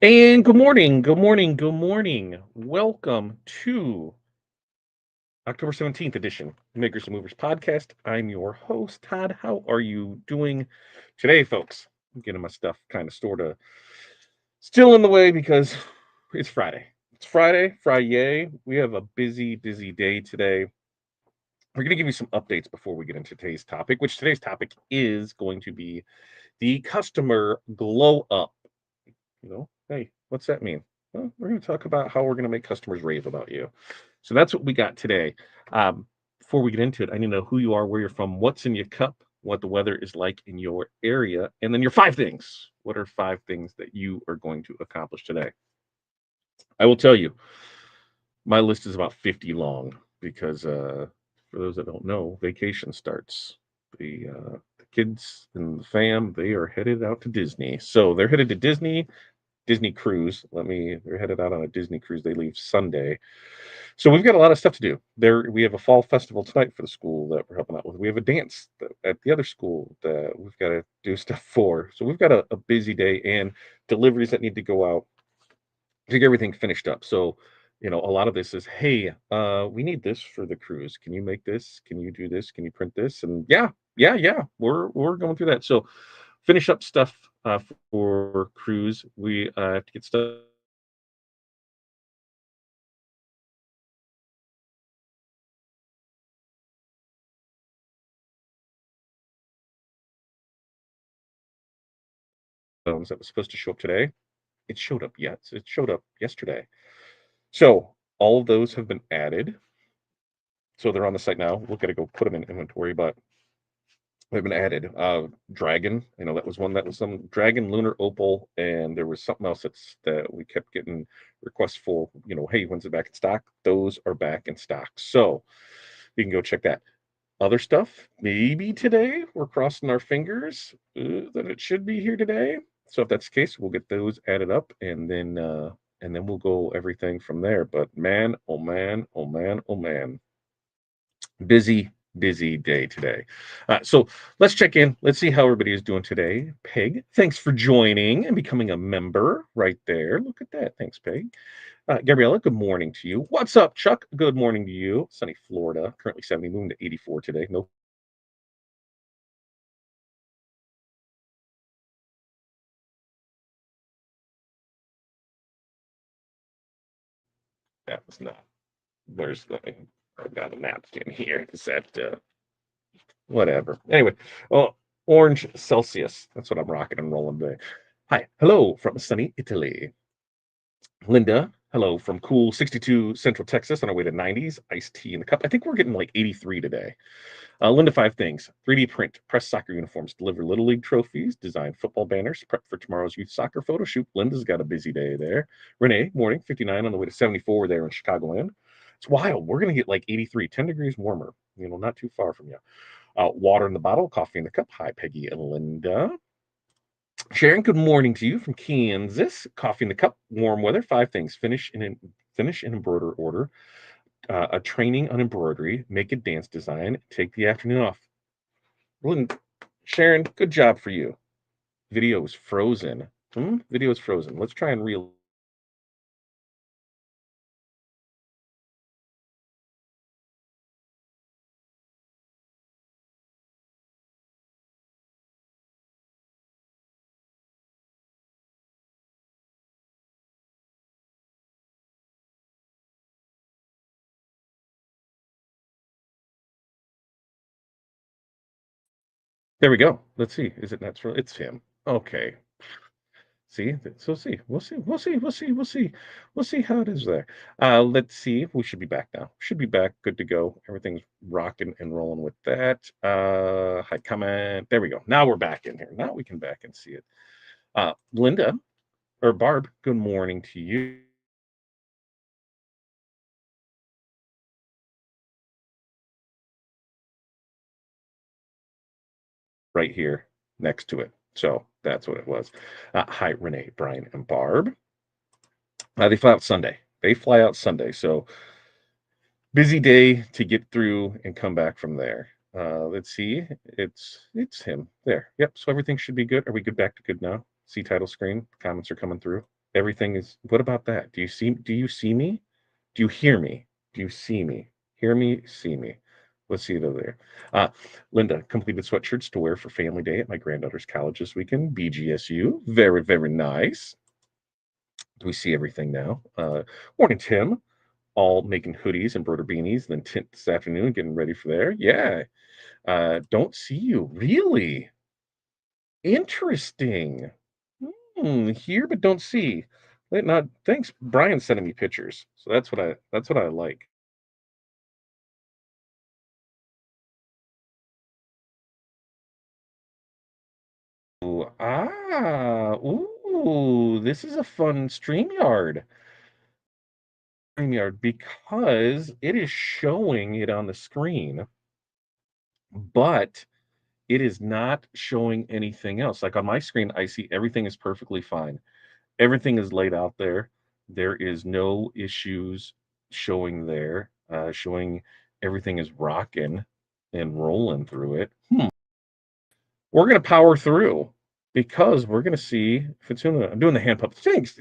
And good morning, good morning, good morning. Welcome to October 17th edition Makers and Movers podcast. I'm your host, Todd. How are you doing today, folks? I'm getting my stuff kind of sort of still in the way because it's Friday. It's Friday. We have a busy, busy day today. We're going to give you some updates before we get into today's topic, which today's topic is going to be the customer glow up. Hey, what's that mean? Well, we're going to talk about how we're going to make customers rave about you. So that's what we got today. Before we get into it, I need to know who you are, where you're from, what's in your cup, what the weather is like in your area, and then your five things. What are five things that you are going to accomplish today? I will tell you, my list is about 50 long because for those that don't know, vacation starts. The kids and the fam, they are headed out to Disney. So they're headed to Disney cruise. They're headed out on a Disney cruise. They leave Sunday. So we've got a lot of stuff to do. We have a fall festival tonight for the school that we're helping out with. We have a dance at the other school that we've got to do stuff for. So we've got a busy day and deliveries that need to go out to get everything finished up. So, a lot of this is, hey, we need this for the cruise. Can you make this? Can you do this? Can you print this? And yeah. We're going through that. So finish up stuff for cruise. We have to get stuff that was supposed to show up today. It showed up yet. It showed up yesterday. So all of those have been added. So they're on the site now. We've got to go put them in inventory, but they've been added. Dragon, that was one that was some Dragon Lunar Opal, and there was something else that we kept getting requests for. Hey, when's it back in stock? Those are back in stock. So you can go check that. Other stuff, maybe today. We're crossing our fingers that it should be here today. So if that's the case, we'll get those added up, and then we'll go everything from there. But man, oh man, oh man, oh man, busy, busy day today. So let's check in. Let's see how everybody is doing today. Peg, thanks for joining and becoming a member right there. Look at that. Thanks, Peg. Gabriella, good morning to you. What's up, Chuck? Good morning to you. Sunny Florida, currently 70, moving to 84 today. No, that was not. Where's the? I've got a napkin here. Is that whatever? Anyway, oh, orange Celsius. That's what I'm rocking and rolling today. Hi, hello from sunny Italy. Linda, hello from cool 62 Central Texas on our way to 90s. Iced tea in the cup. I think we're getting like 83 today. Linda, five things: 3D print, press soccer uniforms, deliver Little League trophies, design football banners, prep for tomorrow's youth soccer photo shoot. Linda's got a busy day there. Renee, morning, 59 on the way to 74 there in Chicagoland. It's wild. We're going to get like 83, 10 degrees warmer, not too far from you. Water in the bottle, coffee in the cup. Hi, Peggy and Linda. Sharon, good morning to you from Kansas. Coffee in the cup, warm weather. Five things: finish in embroider order, a training on embroidery, make a dance design, take the afternoon off. Sharon, good job for you. Video is frozen. Video is frozen. Let's try and reel. There we go. Let's see. Is it natural? It's him. Okay. See, so see, we'll see how it is there. Let's see. We should be back now. Should be back. Good to go. Everything's rocking and rolling with that. Hi, comment. There we go. Now we're back in here. Now we can back and see it. Linda or Barb, good morning to you. Right here next to it. So that's what it was. Hi, Renee, Brian, and Barb. They fly out Sunday. So busy day to get through and come back from there. Let's see. It's him there. Yep. So everything should be good. Are we good back to good now? See title screen. Comments are coming through. Everything is what about that? Do you see me? Do you hear me? Do you see me? Hear me, see me. Let's see it over there. Uh, Linda, completed sweatshirts to wear for family day at my granddaughter's college this weekend. BGSU. Very, very nice. Do we see everything now? Morning, Tim. All making hoodies, embroidered beanies, then tint this afternoon, getting ready for there. Yeah. Don't see you. Really? Interesting. Here but don't see. Not thanks. Brian's sending me pictures. So that's what I like. This is a fun StreamYard. StreamYard because it is showing it on the screen, but it is not showing anything else. Like on my screen, I see everything is perfectly fine. Everything is laid out there. There is no issues showing there, showing everything is rocking and rolling through it. We're gonna power through because we're gonna see if it's doing. I'm doing the hand puppets. Thanks.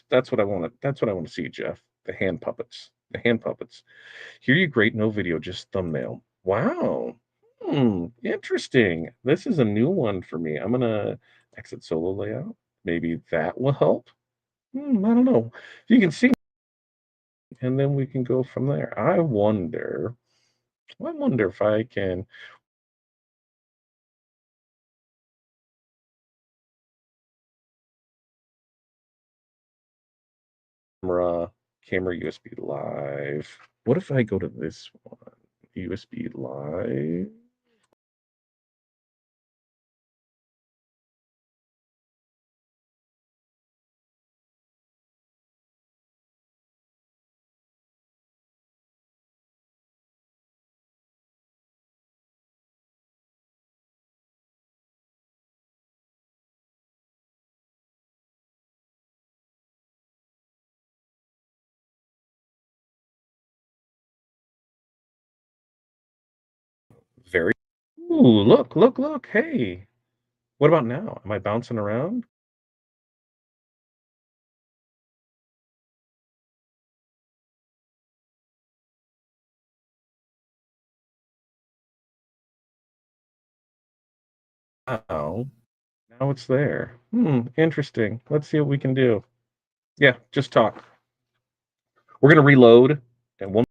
That's what I want to. That's what I want to see, Jeff. The hand puppets. The hand puppets. Hear you great. No video, just thumbnail. Wow. Interesting. This is a new one for me. I'm gonna exit solo layout. Maybe that will help. I don't know. You can see, and then we can go from there. I wonder. I wonder if I can camera camera USB live. What if I go to this one? USB live. Very. Ooh, look, look, look. Hey, what about now? Am I bouncing around? Oh, now it's there. Interesting. Let's see what we can do. Yeah, just talk. We're gonna reload and one.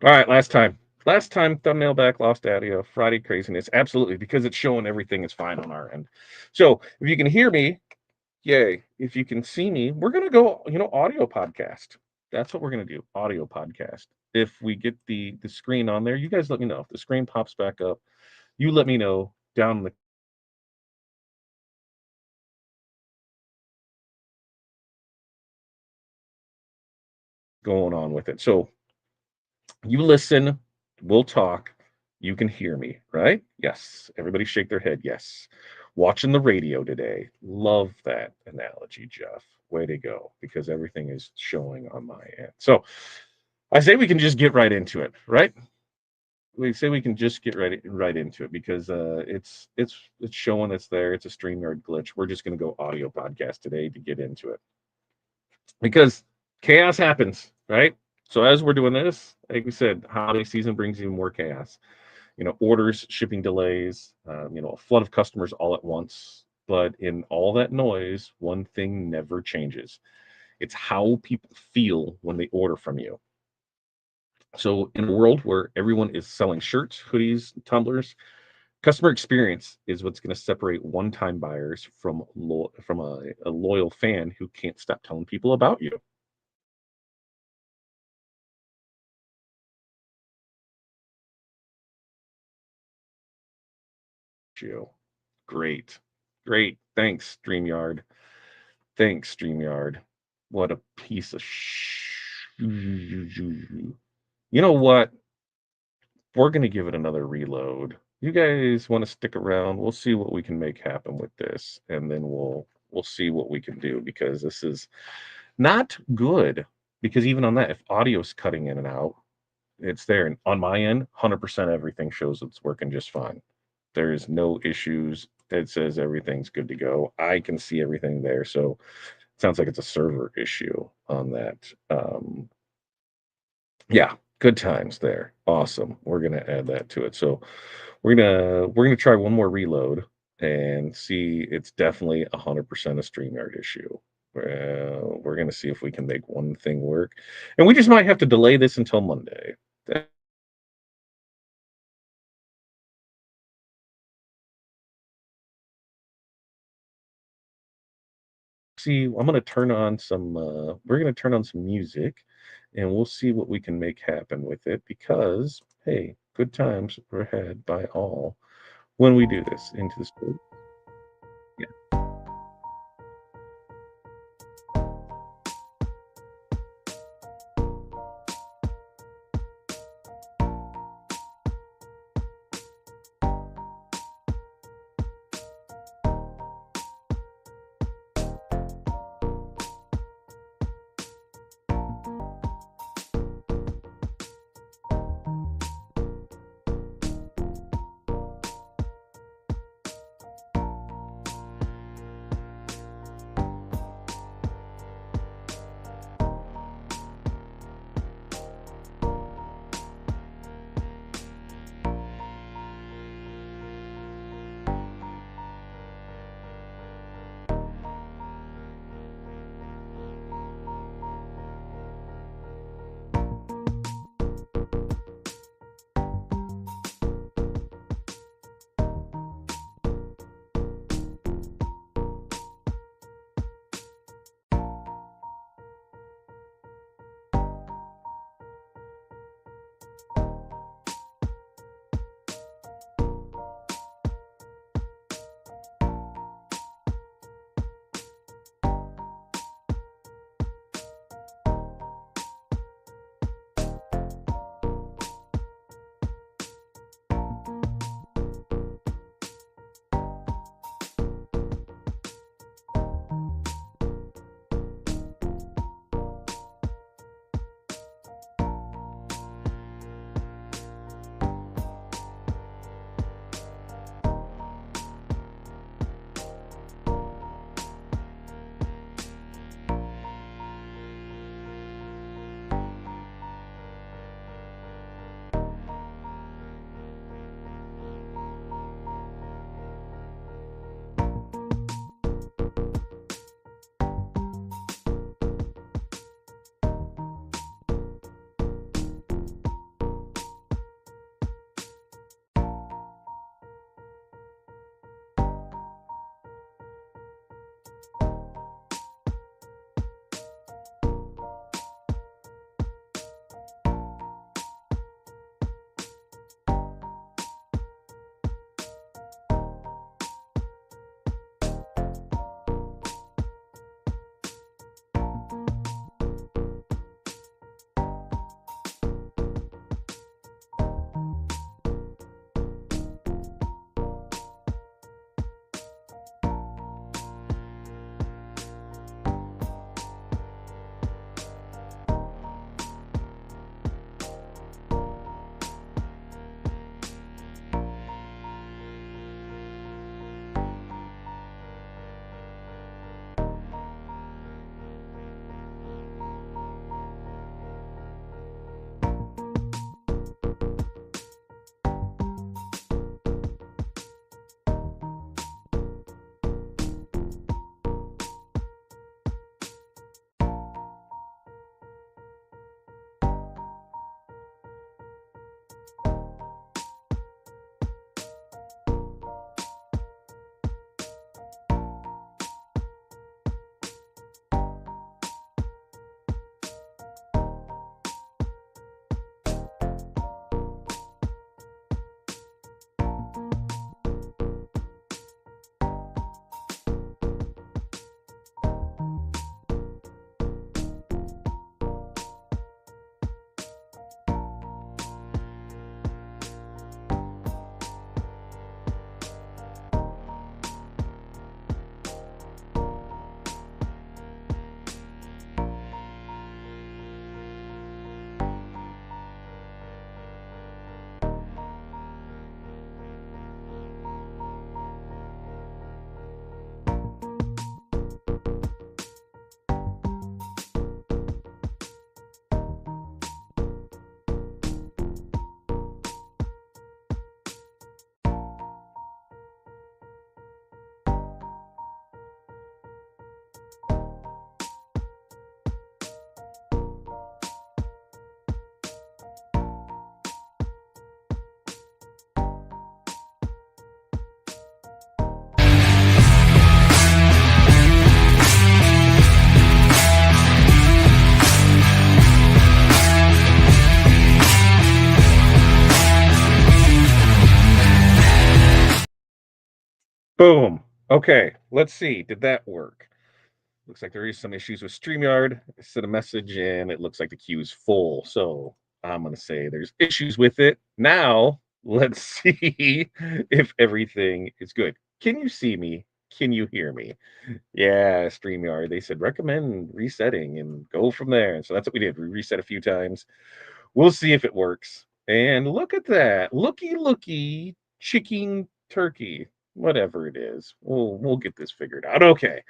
All right, last time. Last time, thumbnail back, lost audio, Friday craziness. Absolutely, because it's showing everything is fine on our end. So if you can hear me, yay. If you can see me, we're gonna go, audio podcast. That's what we're gonna do, audio podcast. If we get the screen on there, you guys let me know. If the screen pops back up, you let me know down in the going on with it. So you listen, we'll talk. You can hear me, right? Yes. Everybody shake their head. Yes. Watching the radio today. Love that analogy, Jeff. Way to go, because everything is showing on my end. So I say we can just get right into it, right? We say we can just get right into it because it's showing it's there. It's a StreamYard glitch. We're just gonna go audio podcast today to get into it because chaos happens, right? So as we're doing this, like we said, holiday season brings even more chaos. Orders, shipping delays, a flood of customers all at once. But in all that noise, one thing never changes. It's how people feel when they order from you. So in a world where everyone is selling shirts, hoodies, tumblers, customer experience is what's going to separate one-time buyers from a loyal fan who can't stop telling people about you. You. Great. Great. Thanks, StreamYard. Thanks, StreamYard. What a piece of You know what? We're going to give it another reload. You guys want to stick around? We'll see what we can make happen with this, and then we'll see what we can do because this is not good. Because even on that, if audio's cutting in and out, it's there. And on my end, 100% everything shows it's working just fine. There is no issues. It says everything's good to go. I can see everything there. So it sounds like it's a server issue on that. Yeah, good times there. Awesome. We're gonna add that to it. So we're gonna try one more reload and see. It's definitely 100% a StreamYard issue. We're gonna see if we can make one thing work, and we just might have to delay this until Monday. See, I'm gonna turn on some. We're gonna turn on some music, and we'll see what we can make happen with it. Because hey, good times were had by all when we do this into the space. Yeah. Boom. Okay, let's see. Did that work? Looks like there is some issues with StreamYard. I sent a message and it looks like the queue is full. So I'm going to say there's issues with it. Now, let's see if everything is good. Can you see me? Can you hear me? Yeah, StreamYard. They said recommend resetting and go from there. And so that's what we did. We reset a few times. We'll see if it works. And look at that. Looky, chicken turkey. Whatever it is. We'll get this figured out. Okay.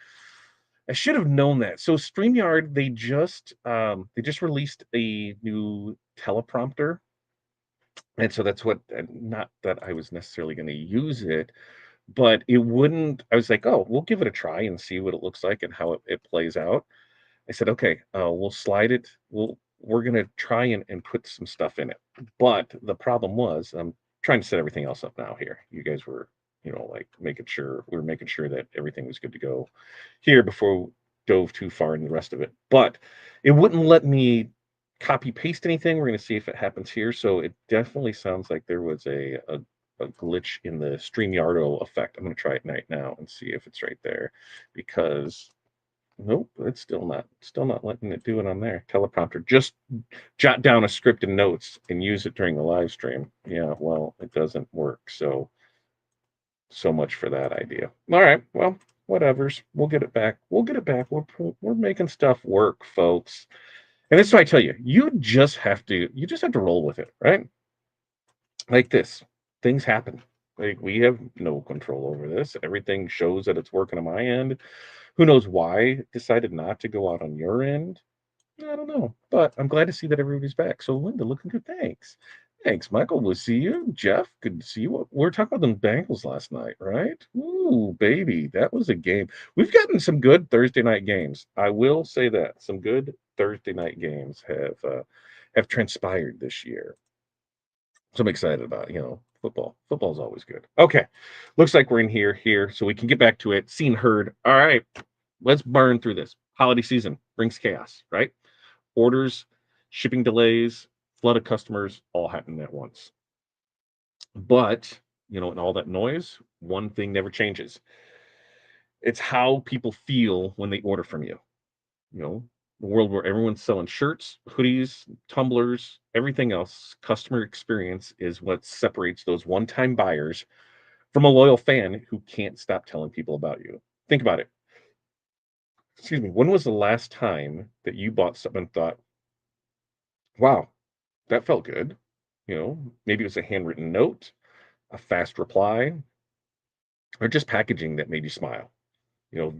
I should have known that. So StreamYard, they just released a new teleprompter. And so that's what not that I was necessarily going to use it, but it wouldn't. I was like, oh, we'll give it a try and see what it looks like and how it plays out. I said, okay, we'll slide it. We're gonna try and put some stuff in it. But the problem was, I'm trying to set everything else up now here. You guys were, like making sure that everything was good to go here before we dove too far in the rest of it. But it wouldn't let me copy paste anything. We're gonna see if it happens here. So it definitely sounds like there was a glitch in the StreamYardo effect. I'm gonna try it right now and see if it's right there because nope, it's still not letting it do it on there. Teleprompter. Just jot down a script and notes and use it during the live stream. Yeah, well, it doesn't work. So much for that idea. All right, well, whatever's. We'll get it back. We'll get it back. We're making stuff work, folks. And that's why I tell you, you just have to roll with it, right? Like this. Things happen. Like we have no control over this. Everything shows that it's working on my end. Who knows why it decided not to go out on your end? I don't know, but I'm glad to see that everybody's back. So Linda, looking good. Thanks. Thanks, Michael. We'll see you. Jeff, good to see you. We were talking about them Bengals last night, right? Ooh, baby, that was a game. We've gotten some good Thursday night games. I will say that some good Thursday night games have transpired this year. So I'm excited about, football. Football's always good. Okay. Looks like we're in here, so we can get back to it. Seen, heard. All right. Let's burn through this. Holiday season brings chaos, right? Orders, shipping delays, flood of customers all happen at once. But, in all that noise, one thing never changes. It's how people feel when they order from you. You know, the world where everyone's selling shirts, hoodies, tumblers, everything else, customer experience is what separates those one-time buyers from a loyal fan who can't stop telling people about you. Think about it. Excuse me. When was the last time that you bought something and thought, wow, that felt good? Maybe it was a handwritten note, a fast reply, or just packaging that made you smile.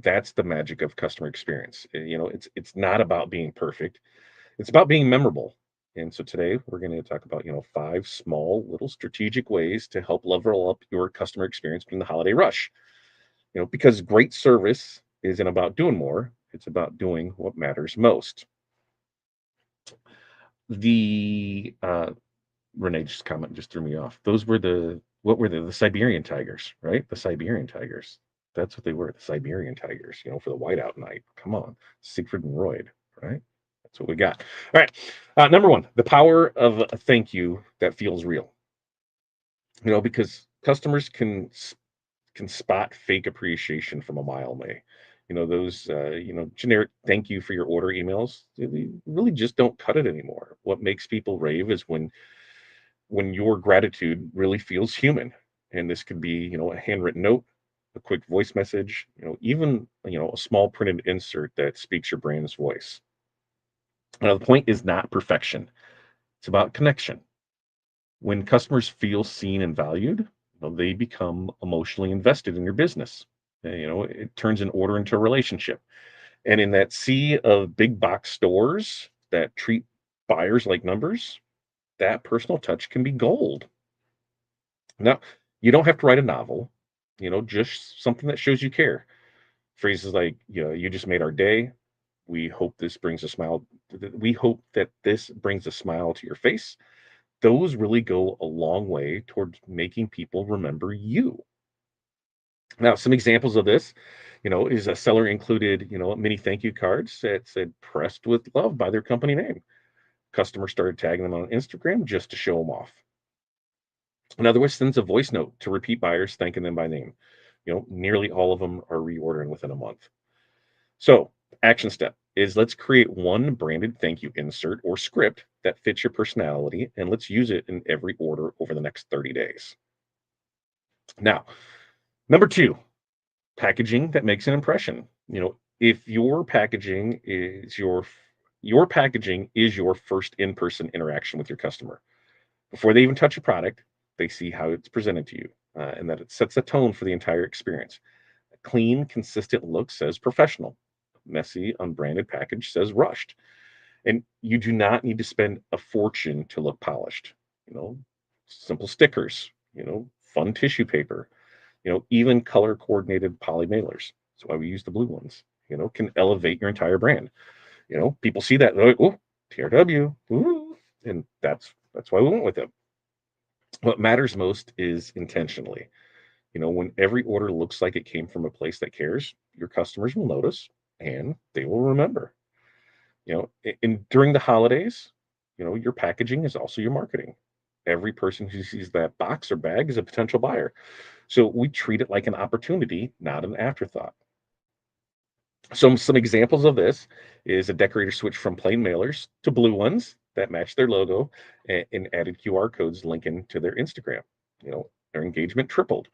That's the magic of customer experience. It's not about being perfect. It's about being memorable. And so today we're going to talk about, five small little strategic ways to help level up your customer experience during the holiday rush. Because great service isn't about doing more, it's about doing what matters most. The Renee's comment just threw me off. Those were what were the Siberian tigers, right? The Siberian tigers. That's what they were, the Siberian tigers, for the whiteout night. Come on, Siegfried and Roy, right? That's what we got. All right. Number one, the power of a thank you that feels real. Because customers can spot fake appreciation from a mile away. Those generic thank you for your order emails, they really just don't cut it anymore. What makes people rave is when your gratitude really feels human. And this could be, a handwritten note, a quick voice message, even, a small printed insert that speaks your brand's voice. Now, the point is not perfection, it's about connection. When customers feel seen and valued, they become emotionally invested in your business. It turns an order into a relationship. And in that sea of big box stores that treat buyers like numbers, that personal touch can be gold. Now, you don't have to write a novel, just something that shows you care. Phrases like, you just made our day. We hope this brings a smile. We hope that this brings a smile to your face. Those really go a long way towards making people remember you. Now, some examples of this, is a seller included, mini thank you cards that said pressed with love by their company name. Customers started tagging them on Instagram just to show them off. Another was sends a voice note to repeat buyers, thanking them by name. Nearly all of them are reordering within a month. So, action step is let's create one branded thank you insert or script that fits your personality and let's use it in every order over the next 30 days. Now, number two, packaging that makes an impression. If your packaging is your first in-person interaction with your customer. Before they even touch a product, they see how it's presented to you, and that it sets a tone for the entire experience. A clean, consistent look says professional. Messy, unbranded package says rushed. And you do not need to spend a fortune to look polished. You know, simple stickers, fun tissue paper, even color coordinated poly mailers. That's why we use the blue ones, can elevate your entire brand. People see that, they're like, oh, TRW, ooh, and that's why we went with it. What matters most is intentionally. When every order looks like it came from a place that cares, your customers will notice and they will remember. And during the holidays, your packaging is also your marketing. Every person who sees that box or bag is a potential buyer. So we treat it like an opportunity, not an afterthought. Some examples of this is a decorator switch from plain mailers to blue ones that match their logo and added QR codes linking to their Instagram. Their engagement tripled.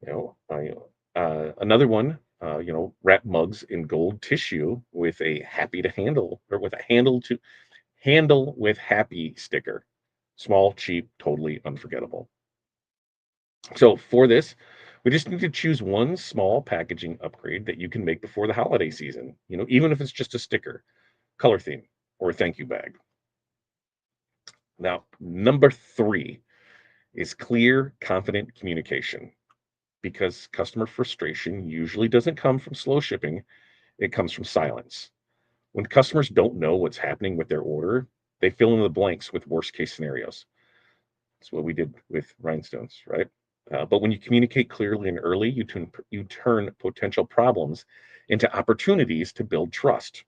Another one, wrap mugs in gold tissue with a happy to handle or with a handle with happy sticker. Small, cheap, totally unforgettable. So for this, we just need to choose one small packaging upgrade that you can make before the holiday season, even if it's just a sticker, color theme, or a thank you bag. Now, number three is clear, confident communication because customer frustration usually doesn't come from slow shipping, it comes from silence. When customers don't know what's happening with their order, they fill in the blanks with worst case scenarios. That's what we did with rhinestones, right? But when you communicate clearly and early, you turn potential problems into opportunities to build trust.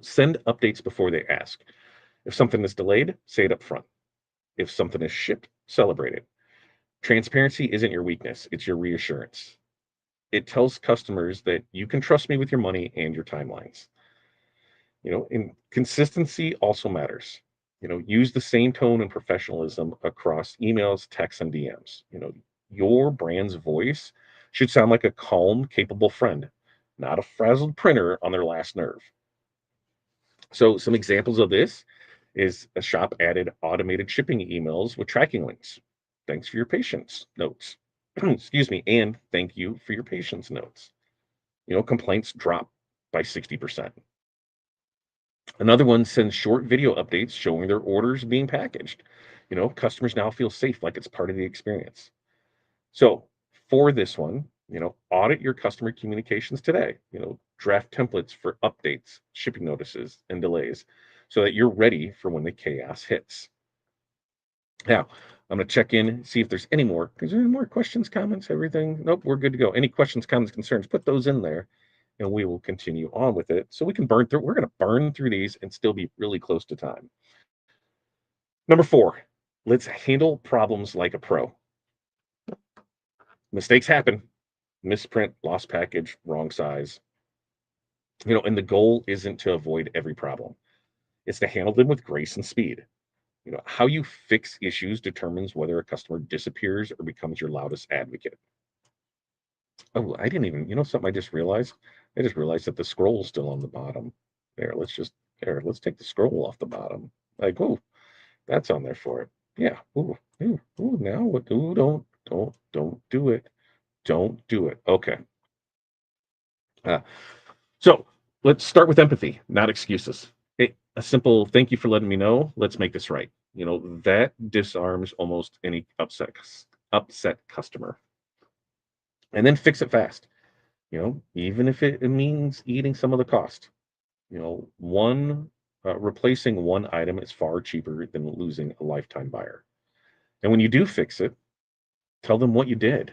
Send updates before they ask. If something is delayed, say it up front. If something is shipped, celebrate it. Transparency isn't your weakness; it's your reassurance. It tells customers that you can trust me with your money and your timelines. And consistency also matters. Use the same tone and professionalism across emails, texts, and DMs. Your brand's voice should sound like a calm, capable friend, not a frazzled printer on their last nerve. So, some examples of this is a shop added automated shipping emails with tracking links. Thanks for your patience notes. Excuse me, and thank you for your patience notes. Complaints drop by 60%. Another one sends short video updates showing their orders being packaged. Customers now feel safe like it's part of the experience. So for this one, audit your customer communications today. Draft templates for updates, shipping notices, and delays so that you're ready for when the chaos hits. Now, I'm going to check in, see if there's any more. Is there any more questions, comments, everything? Nope, we're good to go. Any questions, comments, concerns, put those in there and we will continue on with it so we can burn through. We're going to burn through these and still be really close to time. Number four, let's handle problems like a pro. Mistakes happen. Misprint, lost package, wrong size. And the goal isn't to avoid every problem. It's to handle them with grace and speed. How you fix issues determines whether a customer disappears or becomes your loudest advocate. Oh, I didn't even, something I just realized? I just realized that the scroll's still on the bottom. Let's take the scroll off the bottom. Like, oh, that's on there for it. Yeah. Ooh, ooh, ooh, now what? Ooh, don't do it. Don't do it. Okay. Uh, so let's start with empathy, not excuses. A simple thank you for letting me know. Let's make this right. That disarms almost any upset customer. And then fix it fast. Even if it means eating some of the cost. One replacing one item is far cheaper than losing a lifetime buyer. And when you do fix it, tell them what you did.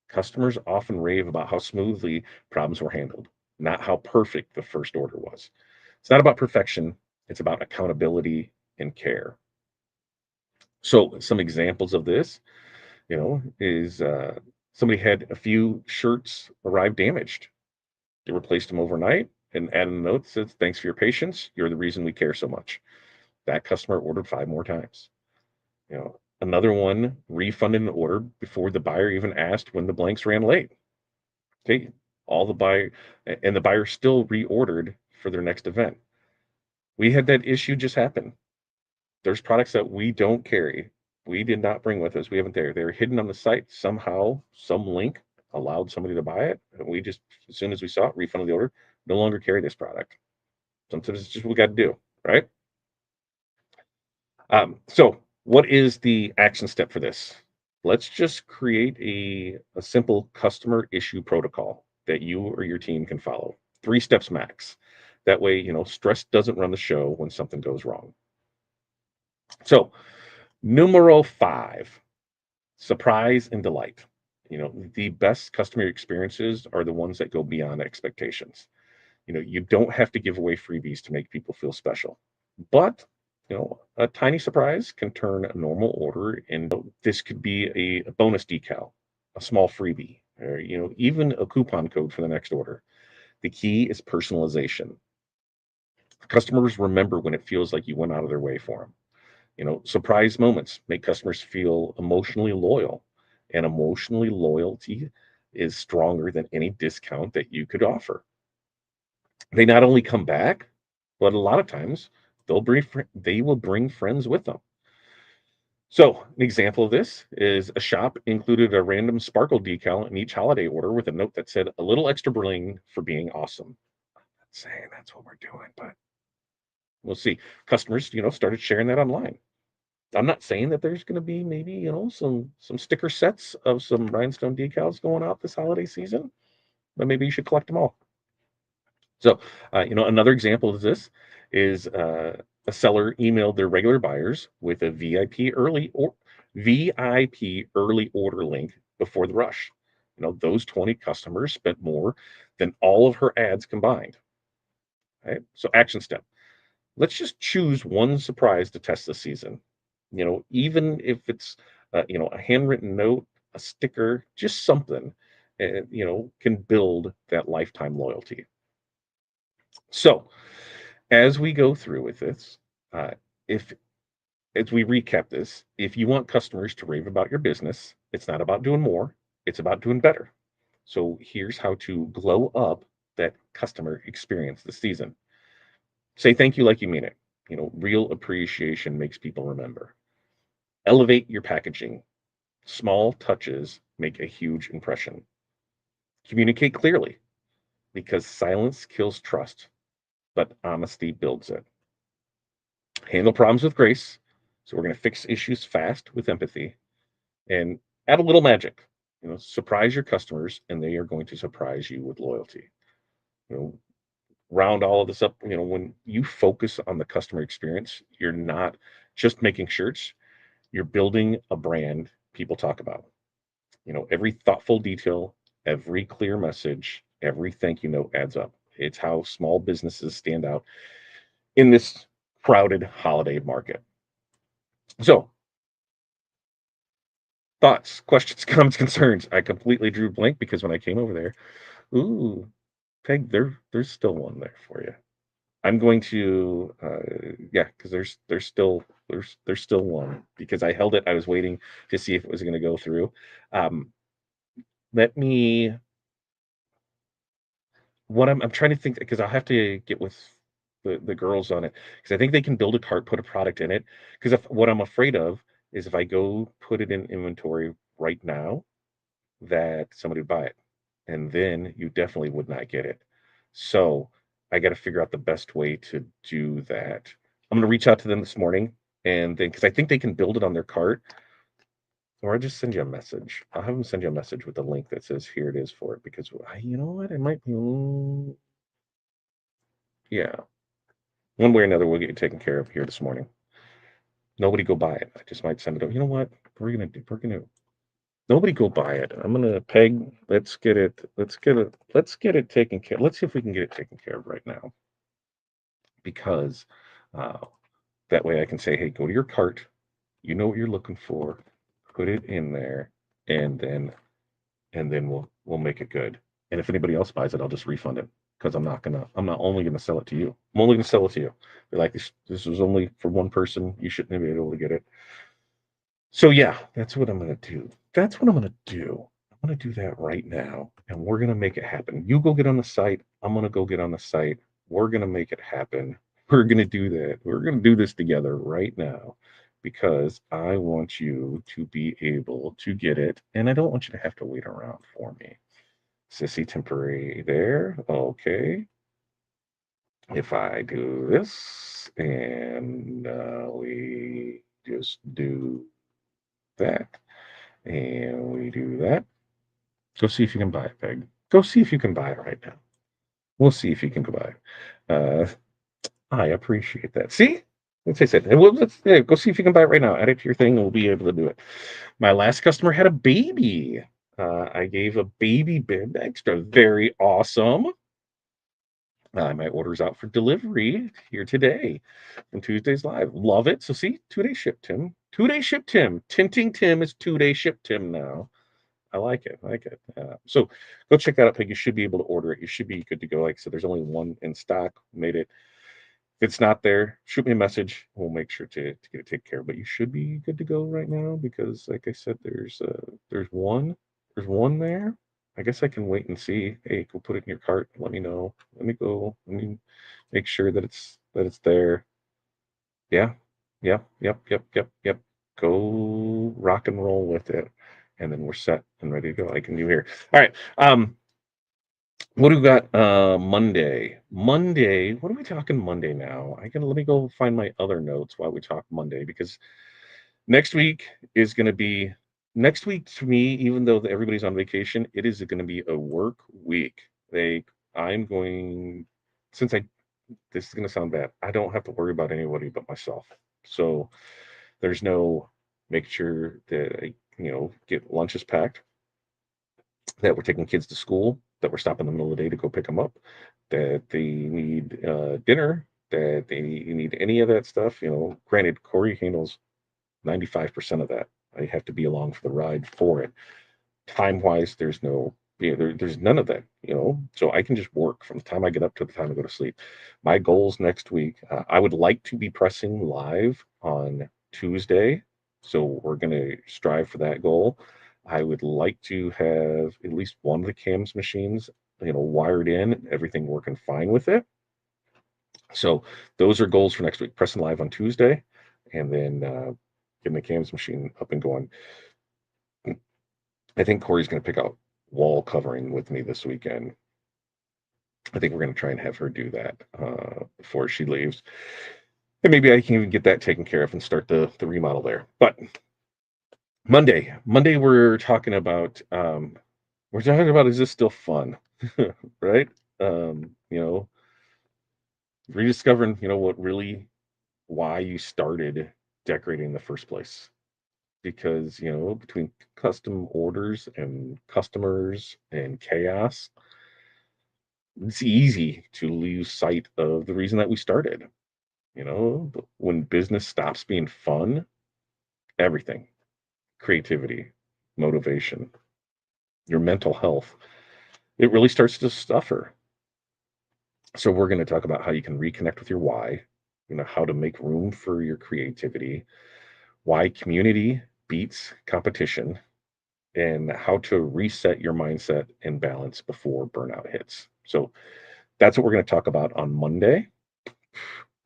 Customers often rave about how smoothly problems were handled, not how perfect the first order was. It's not about perfection, it's about accountability and care. So, some examples of this, is Somebody had a few shirts arrive damaged. They replaced them overnight and added a note that says, "Thanks for your patience. You're the reason we care so much." That customer ordered 5 more times. Another one refunded an order before the buyer even asked when the blanks ran late. Okay, all the buyer and the buyer still reordered for their next event. We had that issue just happen. There's products that we don't carry. We did not bring with us. We haven't there. They were hidden on the site. Somehow, some link allowed somebody to buy it. And we just, as soon as we saw it, refunded the order. No longer carry this product. Sometimes it's just what we got to do, right? So, what is the action step for this? Let's just create a simple customer issue protocol that you or your team can follow. 3 steps max. That way, stress doesn't run the show when something goes wrong. So, numero 5, surprise and delight. The best customer experiences are the ones that go beyond expectations. You don't have to give away freebies to make people feel special. But, a tiny surprise can turn a normal order into this could be a bonus decal, a small freebie, or, even a coupon code for the next order. The key is personalization. Customers remember when it feels like you went out of their way for them. Surprise moments make customers feel emotionally loyal, and emotionally loyalty is stronger than any discount that you could offer. They not only come back, but a lot of times they will bring friends with them. So, an example of this is a shop included a random sparkle decal in each holiday order with a note that said a little extra bling for being awesome. I'm not saying that's what we're doing, but we'll see. Customers, started sharing that online. I'm not saying that there's going to be maybe some sticker sets of some rhinestone decals going out this holiday season, but maybe you should collect them all. So, another example of this is a seller emailed their regular buyers with a VIP early order link before the rush. Those 20 customers spent more than all of her ads combined. Right? So, action step. Let's just choose one surprise to test this season. Even if it's a handwritten note, a sticker, just something, can build that lifetime loyalty. So, as we go through with this, if as we recap this, if you want customers to rave about your business, it's not about doing more, it's about doing better. So here's how to glow up that customer experience this season. Say thank you like you mean it. Real appreciation makes people remember. Elevate your packaging. Small touches make a huge impression. Communicate clearly because silence kills trust, but honesty builds it. Handle problems with grace. So we're going to fix issues fast with empathy and add a little magic. Surprise your customers and they are going to surprise you with loyalty. You know, round all of this up, when you focus on the customer experience, you're not just making shirts, you're building a brand people talk about. Every thoughtful detail, every clear message, every thank you note adds up. It's how small businesses stand out in this crowded holiday market. So, thoughts, questions, comments, concerns. I completely drew blank because when I came over there, ooh, Peg, there's still one there for you. I'm going to, yeah, because there's still one because I held it. I was waiting to see if it was going to go through. Um, let me. What I'm trying to think because I'll have to get with the girls on it because I think they can build a cart, put a product in it. Because if what I'm afraid of is if I go put it in inventory right now, that somebody would buy it, and then you definitely would not get it. So I got to figure out the best way to do that. I'm gonna reach out to them this morning, and then because I think they can build it on their cart, or I'll just send you a message. I'll have them send you a message with the link that says here it is for it because you know what, it might be. Yeah, one way or another, we'll get you taken care of here this morning. Nobody go buy it. I just might send it over. You know what? We're gonna nobody go buy it. I'm gonna peg. Let's get it. Let's get it taken care. Let's see if we can get it taken care of right now. Because uh, that way I can say, hey, go to your cart. You know what you're looking for. Put it in there, and then and then we'll make it good. And if anybody else buys it, I'll just refund it because I'm not only gonna sell it to you. I'm only gonna sell it to you. Be like, this was only for one person. You shouldn't have been able to get it. So yeah, that's what I'm gonna do. That's what I'm gonna do. I'm gonna do that right now, and we're gonna make it happen. You go get on the site. I'm gonna go get on the site. We're gonna make it happen. We're gonna do that. We're gonna do this together right now because I want you to be able to get it, and I don't want you to have to wait around for me. Sissy temporary there. Okay. If I do this and we just do that. And we do that. Go see if you can buy it, Peg. Go see if you can buy it right now. We'll see if you can go buy it. I appreciate that. See? Let's say it. Yeah, go see if you can buy it right now. Add it to your thing, and we'll be able to do it. My last customer had a baby. I gave a baby bib extra. Very awesome. My order's out for delivery here today from Tuesday's Live. Love it. So see, 2-day ship Tim. 2-day ship Tim. Tinting Tim is 2-day ship Tim now. I like it. I like it. So go check that out, Peg. You should be able to order it. You should be good to go. Like I said, there's only one in stock. Made it. If it's not there, shoot me a message. We'll make sure to get it taken care of. But you should be good to go right now because, like I said, there's one. There's one there. I guess I can wait and see. Hey, go put it in your cart. Let me know. Let me go. Let me make sure that it's there. Yeah. Yep. Yep. Yep. Yep. Yep. Go rock and roll with it. And then we're set and ready to go. I can do here. All right. What do we got Monday? Monday, what are we talking Monday now? Let me go find my other notes while we talk Monday because next week is gonna be next week to me, even though everybody's on vacation, it is gonna be a work week. I'm going since I this is gonna sound bad. I don't have to worry about anybody but myself. So there's no make sure that I, get lunches packed, that we're taking kids to school, that we're stopping in the middle of the day to go pick them up, that they need dinner, that they need any of that stuff. Granted, Corey handles 95% of that. I have to be along for the ride for it. Time wise, there's none of that. So I can just work from the time I get up to the time I go to sleep. My goals next week, I would like to be pressing live on Tuesday, so we're going to strive for that goal. I would like to have at least one of the cams machines, wired in, everything working fine with it. So those are goals for next week. Pressing live on Tuesday, and then getting the cams machine up and going. I think Corey's going to pick out wall covering with me this weekend. I think we're going to try and have her do that before she leaves. And maybe I can even get that taken care of and start the remodel there. But Monday we're talking about is this still fun? Right? Um, you know, rediscovering, what really why you started decorating in the first place. Because, between custom orders and customers and chaos, it's easy to lose sight of the reason that we started. But when business stops being fun, everything, creativity, motivation, your mental health, it really starts to suffer. So we're going to talk about how you can reconnect with your why, how to make room for your creativity, why community beats competition, and how to reset your mindset and balance before burnout hits. So that's what we're going to talk about on Monday.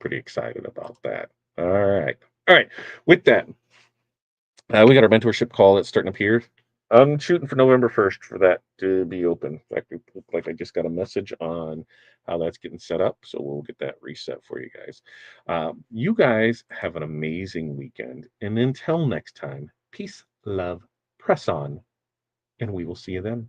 Pretty excited about that. All right. All right. With that, we got our mentorship call that's starting up here. I'm shooting for November 1st for that to be open. In fact, it looked like I just got a message on how that's getting set up. So we'll get that reset for you guys. You guys have an amazing weekend. And until next time, peace, love, press on, and we will see you then.